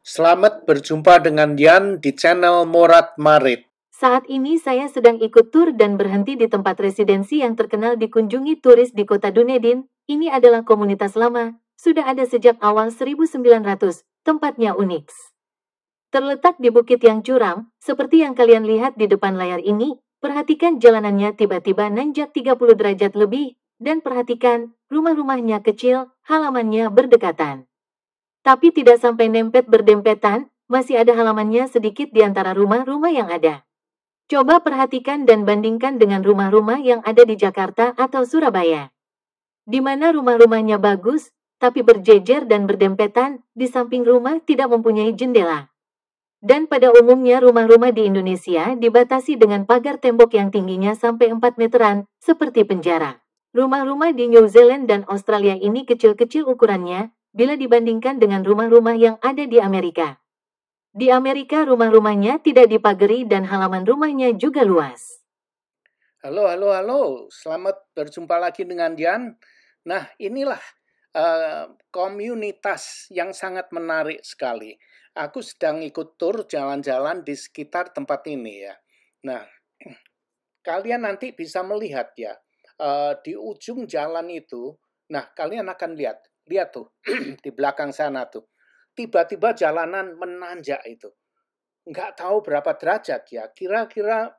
Selamat berjumpa dengan Dian di channel Morat Marit. Saat ini saya sedang ikut tur dan berhenti di tempat residensi yang terkenal dikunjungi turis di kota Dunedin. Ini adalah komunitas lama, sudah ada sejak awal 1900, tempatnya unik. Terletak di bukit yang curam, seperti yang kalian lihat di depan layar ini. Perhatikan jalanannya tiba-tiba nanjak 30 derajat lebih, dan perhatikan, rumah-rumahnya kecil, halamannya berdekatan. Tapi tidak sampai nempet berdempetan, masih ada halamannya sedikit di antara rumah-rumah yang ada. Coba perhatikan dan bandingkan dengan rumah-rumah yang ada di Jakarta atau Surabaya. Di mana rumah-rumahnya bagus, tapi berjejer dan berdempetan, di samping rumah tidak mempunyai jendela. Dan pada umumnya rumah-rumah di Indonesia dibatasi dengan pagar tembok yang tingginya sampai 4 meteran, seperti penjara. Rumah-rumah di New Zealand dan Australia ini kecil-kecil ukurannya, bila dibandingkan dengan rumah-rumah yang ada di Amerika. Di Amerika rumah-rumahnya tidak dipagari dan halaman rumahnya juga luas. Halo. Selamat berjumpa lagi dengan Dian. Nah, inilah komunitas yang sangat menarik sekali. Aku sedang ikut tur jalan-jalan di sekitar tempat ini ya. Nah, kalian nanti bisa melihat ya, di ujung jalan itu, nah kalian akan lihat tuh, di belakang sana tuh. Tiba-tiba jalanan menanjak itu. Nggak tahu berapa derajat ya, kira-kira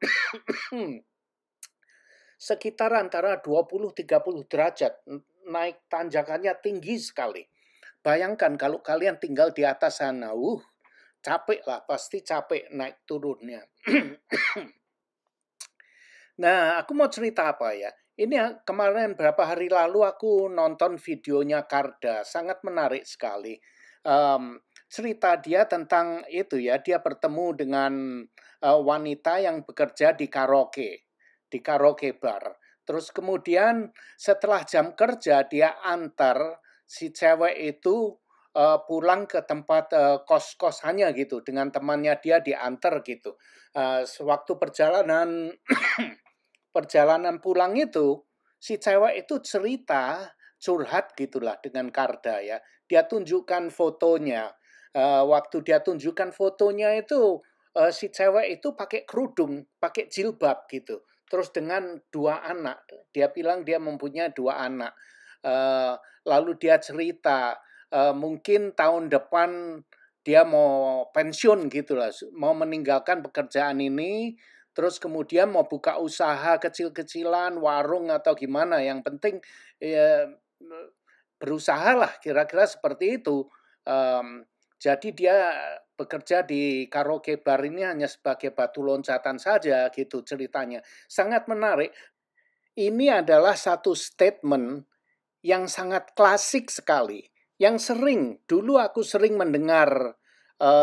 sekitar antara 20-30 derajat, naik tanjakannya tinggi sekali. Bayangkan kalau kalian tinggal di atas sana, capek lah, pasti capek naik turunnya. Nah, aku mau cerita apa ya? Ini kemarin berapa hari lalu aku nonton videonya Karda, sangat menarik sekali. Cerita dia tentang itu ya, dia bertemu dengan wanita yang bekerja di karaoke bar. Terus kemudian setelah jam kerja dia antar si cewek itu pulang ke tempat kos-kosannya gitu, dengan temannya dia diantar gitu. Sewaktu perjalanan pulang itu, si cewek itu cerita, curhat gitulah dengan Karda ya. Dia tunjukkan fotonya. Waktu dia tunjukkan fotonya itu, si cewek itu pakai kerudung, pakai jilbab gitu. Terus dengan 2 anak. Dia bilang dia mempunyai 2 anak. Lalu dia cerita, mungkin tahun depan dia mau pensiun gitulah, mau meninggalkan pekerjaan ini, terus kemudian mau buka usaha kecil-kecilan, warung atau gimana, yang penting ya, berusaha lah, kira-kira seperti itu. Jadi dia bekerja di karaoke bar ini hanya sebagai batu loncatan saja gitu ceritanya. Sangat menarik. Ini adalah satu statement yang sangat klasik sekali. Yang dulu aku sering mendengar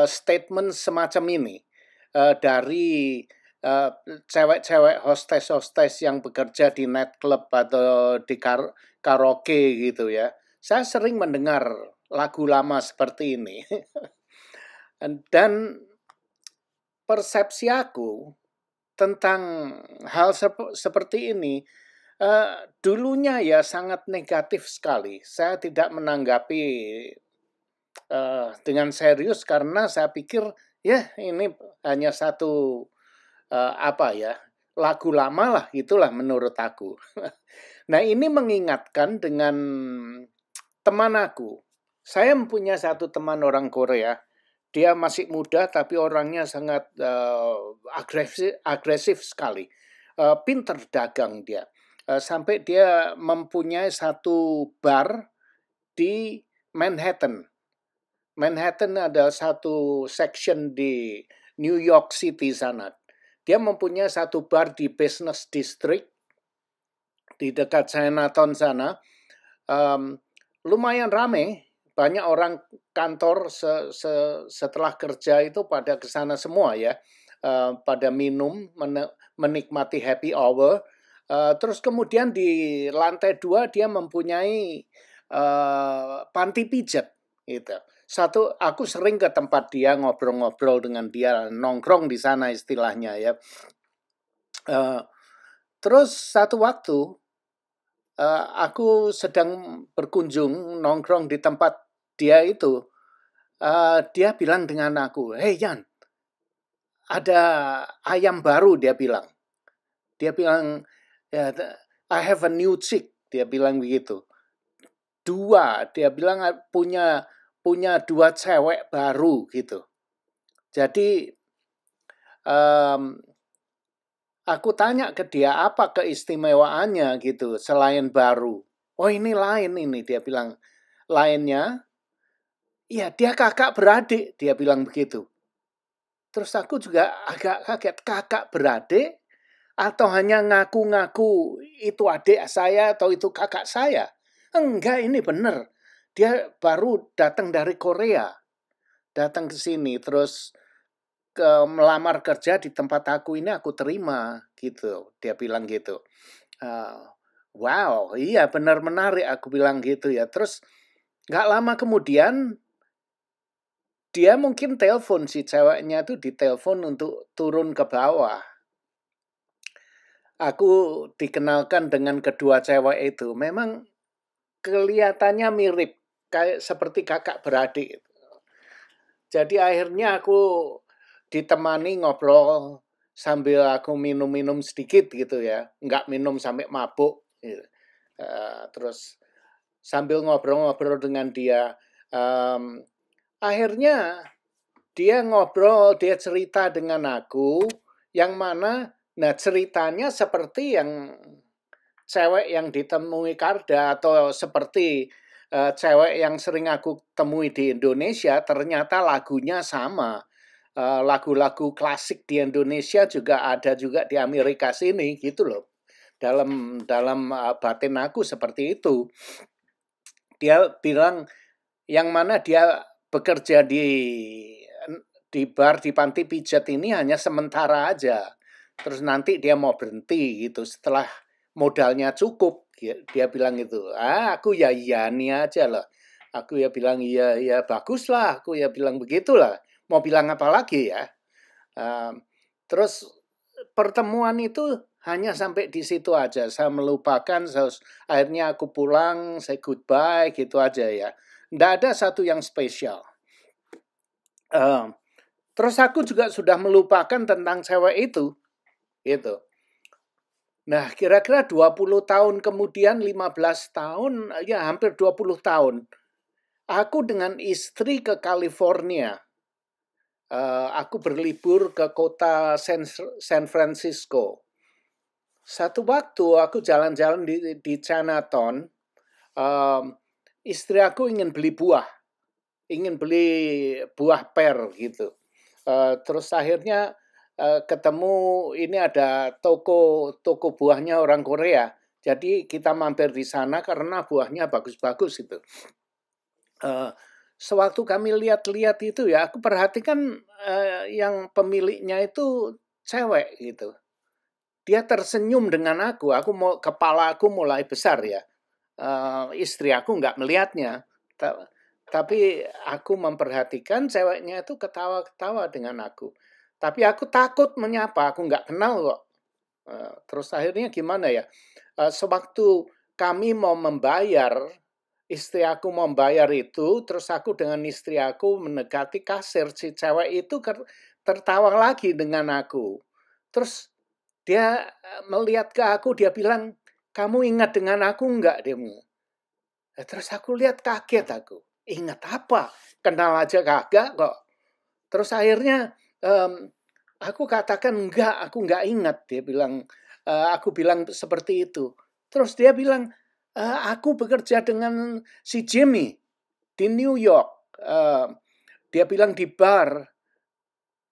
statement semacam ini dari cewek-cewek hostes-hostes yang bekerja di nightclub atau di karaoke gitu ya. Saya sering mendengar lagu lama seperti ini. Dan persepsi aku tentang hal seperti ini dulunya ya sangat negatif sekali. Saya tidak menanggapi dengan serius karena saya pikir ya ini hanya satu lagu lama lah, itulah menurut aku. Nah, ini mengingatkan dengan teman aku. Saya mempunyai satu teman orang Korea. Dia masih muda tapi orangnya sangat agresif sekali. Pinter dagang dia. Sampai dia mempunyai satu bar di Manhattan. Manhattan adalah satu section di New York City sana. Dia mempunyai satu bar di Business District di dekat Chinatown sana. Lumayan rame, banyak orang kantor setelah kerja itu pada ke sana semua ya. Pada minum, menikmati happy hour. Terus kemudian di lantai 2 dia mempunyai panti pijat gitu. Aku sering ke tempat dia, ngobrol-ngobrol dengan dia, nongkrong di sana istilahnya ya. Terus satu waktu aku sedang berkunjung nongkrong di tempat dia itu. dia bilang dengan aku, "Hey Jan, ada ayam baru," dia bilang. Dia bilang, ya, "I have a new chick," dia bilang begitu. Dia bilang punya 2 cewek baru gitu. Jadi aku tanya ke dia apa keistimewaannya gitu selain baru. "Oh ini lain ini," dia bilang. "Lainnya, ya dia kakak beradik," dia bilang begitu. Terus aku juga agak kaget, kakak beradik atau hanya ngaku-ngaku itu adik saya atau itu kakak saya? Enggak, ini benar. Dia baru datang dari Korea, datang ke sini terus melamar kerja di tempat aku ini aku terima gitu. Dia bilang gitu. Wow, iya benar menarik aku bilang gitu ya. Terus nggak lama kemudian dia mungkin telepon si ceweknya itu ditelepon untuk turun ke bawah. Aku dikenalkan dengan kedua cewek itu. Memang kelihatannya mirip kayak seperti kakak beradik. Jadi akhirnya aku ditemani ngobrol sambil aku minum-minum sedikit gitu ya. Nggak minum sampai mabuk. Gitu. Terus sambil ngobrol-ngobrol dengan dia. Akhirnya dia ngobrol, dia cerita dengan aku. Yang mana, nah ceritanya seperti yang cewek yang ditemui Karda atau seperti cewek yang sering aku temui di Indonesia, ternyata lagunya sama. Lagu-lagu klasik di Indonesia juga ada juga di Amerika sini gitu loh. Dalam batin aku seperti itu. Dia bilang yang mana dia bekerja di bar di panti pijat ini hanya sementara aja. Terus nanti dia mau berhenti gitu setelah modalnya cukup. Dia bilang gitu. Aku ya nih aja lah. Aku ya bilang iya bagus lah. Aku ya bilang begitulah. Mau bilang apa lagi ya? Terus pertemuan itu hanya sampai di situ aja. Saya melupakan. Akhirnya aku pulang, say goodbye gitu aja ya. Nggak ada satu yang spesial. Terus aku juga sudah melupakan tentang cewek itu. Gitu. Nah, kira-kira 20 tahun kemudian, 15 tahun, ya hampir 20 tahun. Aku dengan istri ke California. Aku berlibur ke kota San Francisco. Satu waktu aku jalan-jalan di Chinatown, istri aku ingin beli buah per gitu. Terus akhirnya ketemu ini ada toko buahnya orang Korea. Jadi kita mampir di sana karena buahnya bagus-bagus itu. Sewaktu kami lihat-lihat itu ya, aku perhatikan yang pemiliknya itu cewek gitu. Dia tersenyum dengan aku kepala aku mulai besar ya. Istri aku nggak melihatnya. Tapi aku memperhatikan ceweknya itu ketawa-ketawa dengan aku. Tapi aku takut menyapa, aku nggak kenal kok. Terus akhirnya gimana ya? Sewaktu kami mau membayar, istri aku mau membayar itu, terus aku dengan istri aku mendekati kasir, si cewek itu tertawa lagi dengan aku. Terus dia melihat ke aku, dia bilang, "Kamu ingat dengan aku enggak?" Dia bilang. Terus aku lihat kaget aku. Ingat apa? Kenal aja kagak kok. Terus akhirnya aku katakan enggak, aku enggak ingat. Dia bilang, aku bilang seperti itu. Terus dia bilang, aku bekerja dengan si Jimmy di New York. Dia bilang di bar.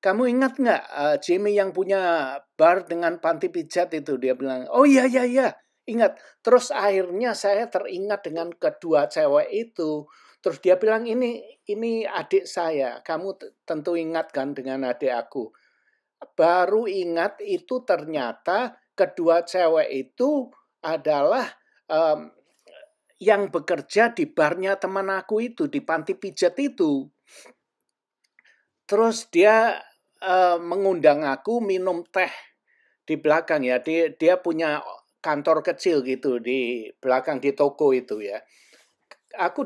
Kamu ingat nggak Jimmy yang punya bar dengan panti pijat itu? Dia bilang, oh iya, ingat. Terus akhirnya saya teringat dengan kedua cewek itu. Terus dia bilang, ini adik saya. Kamu tentu ingat kan dengan adik aku. Baru ingat itu ternyata kedua cewek itu adalah yang bekerja di barnya teman aku itu, di panti pijat itu. Terus dia mengundang aku minum teh di belakang ya. Dia punya kantor kecil gitu di belakang di toko itu ya. Aku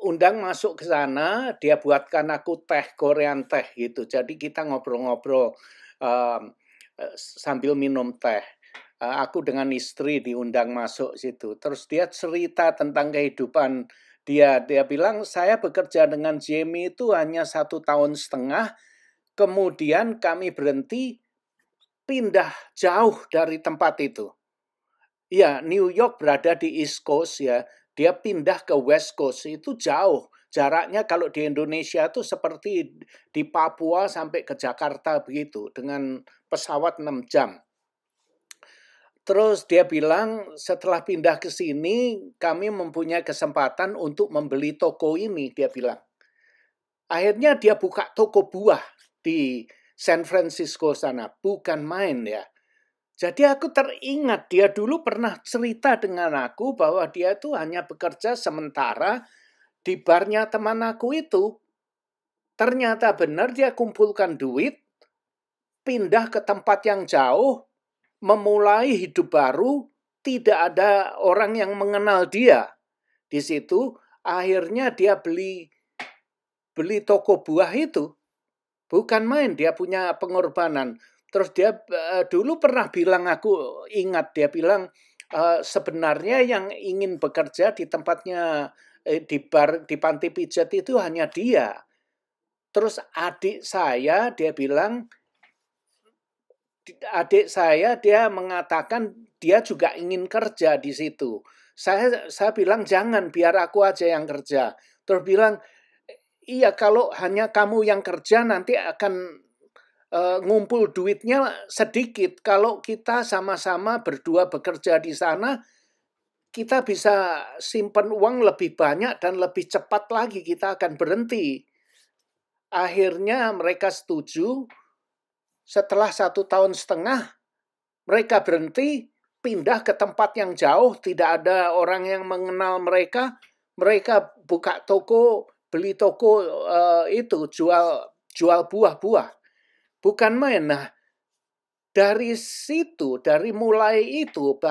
undang masuk ke sana, dia buatkan aku teh, Korean teh gitu. Jadi kita ngobrol-ngobrol sambil minum teh. Aku dengan istri diundang masuk situ. Terus dia cerita tentang kehidupan dia. Dia bilang, saya bekerja dengan Jamie itu hanya 1,5 tahun. Kemudian kami berhenti, pindah jauh dari tempat itu. Ya, New York berada di East Coast ya. Dia pindah ke West Coast, itu jauh. Jaraknya kalau di Indonesia itu seperti di Papua sampai ke Jakarta begitu, dengan pesawat 6 jam. Terus dia bilang setelah pindah ke sini, kami mempunyai kesempatan untuk membeli toko ini, dia bilang. Akhirnya dia buka toko buah di San Francisco sana, bukan main ya. Jadi aku teringat dia dulu pernah cerita dengan aku bahwa dia itu hanya bekerja sementara di barnya teman aku itu. Ternyata benar dia kumpulkan duit, pindah ke tempat yang jauh, memulai hidup baru, tidak ada orang yang mengenal dia. Di situ akhirnya dia beli toko buah itu. Bukan main, dia punya pengorbanan. Terus dia dulu pernah bilang, aku ingat dia bilang sebenarnya yang ingin bekerja di tempatnya di bar, di panti pijat itu hanya dia. Terus adik saya dia bilang, adik saya dia mengatakan dia juga ingin kerja di situ. Saya bilang jangan, biar aku aja yang kerja. Terus bilang, iya kalau hanya kamu yang kerja nanti akan ngumpul duitnya sedikit. Kalau kita sama-sama berdua bekerja di sana, kita bisa simpan uang lebih banyak dan lebih cepat lagi kita akan berhenti. Akhirnya mereka setuju. Setelah 1,5 tahun, mereka berhenti, pindah ke tempat yang jauh, tidak ada orang yang mengenal mereka. Mereka buka toko, beli toko itu, jual buah-buah. Bukan main. Nah, dari situ, dari mulai itu,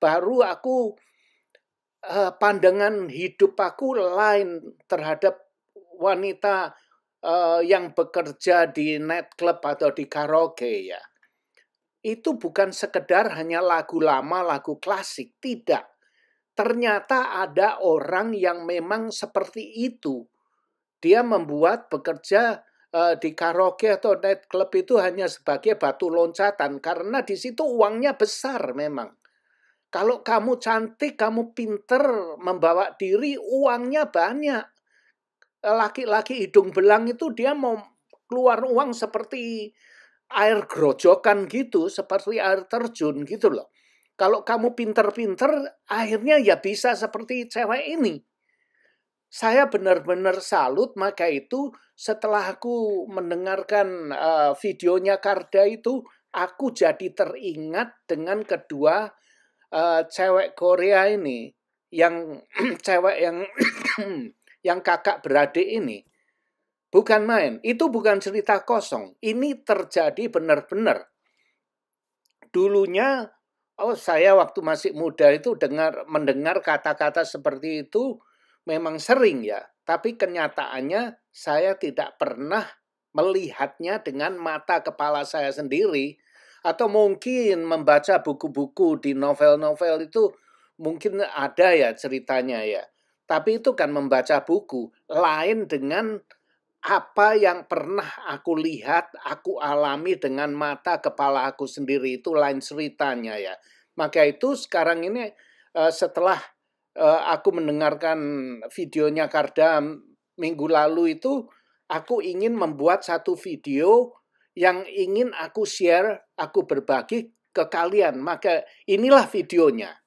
baru aku pandangan hidup aku lain terhadap wanita yang bekerja di nightclub atau di karaoke ya. Itu bukan sekedar hanya lagu lama, lagu klasik, tidak. Ternyata ada orang yang memang seperti itu. Dia membuat bekerja di karaoke atau nightclub itu hanya sebagai batu loncatan karena di situ uangnya besar memang. Kalau kamu cantik, kamu pinter membawa diri, uangnya banyak. Laki-laki hidung belang itu dia mau keluar uang seperti air grojokan gitu, seperti air terjun gitu loh. Kalau kamu pinter-pinter, akhirnya ya bisa seperti cewek ini. Saya benar-benar salut, maka itu setelah aku mendengarkan videonya Karda itu, aku jadi teringat dengan kedua cewek Korea ini, yang cewek yang kakak beradik ini. Bukan main, itu bukan cerita kosong. Ini terjadi benar-benar. Dulunya, saya waktu masih muda itu mendengar kata-kata seperti itu memang sering ya. Tapi kenyataannya saya tidak pernah melihatnya dengan mata kepala saya sendiri. Atau mungkin membaca buku-buku di novel-novel itu mungkin ada ya ceritanya ya. Tapi itu kan membaca buku. Lain dengan apa yang pernah aku lihat, aku alami dengan mata kepala aku sendiri, itu lain ceritanya ya. Maka itu sekarang ini setelah aku mendengarkan videonya Karda minggu lalu itu, aku ingin membuat satu video yang ingin aku share, aku berbagi ke kalian. Maka inilah videonya.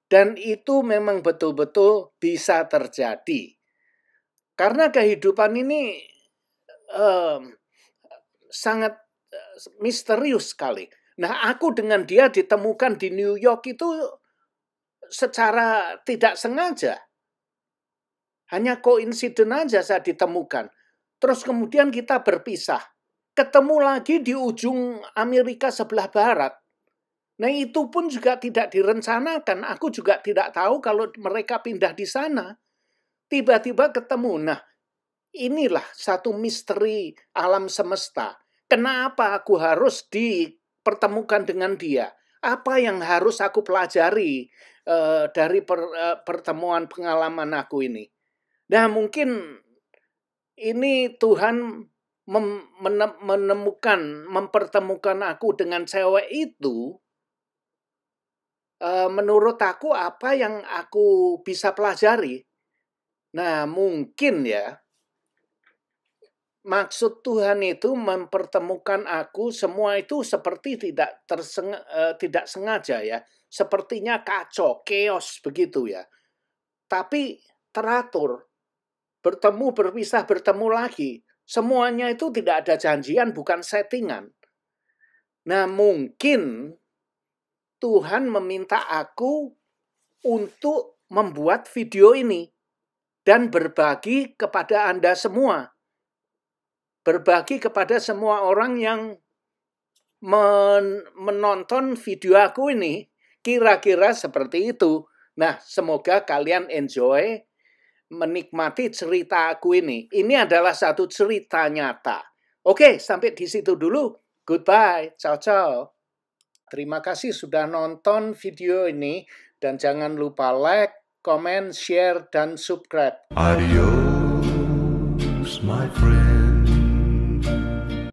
Dan itu memang betul-betul bisa terjadi. Karena kehidupan ini sangat misterius sekali. Nah, aku dengan dia ditemukan di New York itu secara tidak sengaja. Hanya koinsiden aja saya ditemukan. Terus kemudian kita berpisah. Ketemu lagi di ujung Amerika sebelah barat. Nah, itu pun juga tidak direncanakan. Aku juga tidak tahu kalau mereka pindah di sana. tiba-tiba ketemu. Nah, inilah satu misteri alam semesta. Kenapa aku harus dipertemukan dengan dia? Apa yang harus aku pelajari dari pertemuan pengalaman aku ini? Nah, mungkin ini Tuhan mempertemukan aku dengan cewek itu. Menurut aku apa yang aku bisa pelajari? Nah, mungkin ya, maksud Tuhan itu mempertemukan aku, semua itu seperti tidak sengaja ya. Sepertinya kacau, chaos begitu ya. Tapi teratur, bertemu, berpisah, bertemu lagi. Semuanya itu tidak ada janjian, bukan settingan. Nah, mungkin Tuhan meminta aku untuk membuat video ini dan berbagi kepada Anda semua. Berbagi kepada semua orang yang menonton video aku ini, kira-kira seperti itu. Nah, semoga kalian enjoy, menikmati cerita aku ini. Ini adalah satu cerita nyata. Oke, sampai di situ dulu. Goodbye, ciao. Terima kasih sudah nonton video ini. Dan jangan lupa like, comment, share, dan subscribe. Adios, my friend.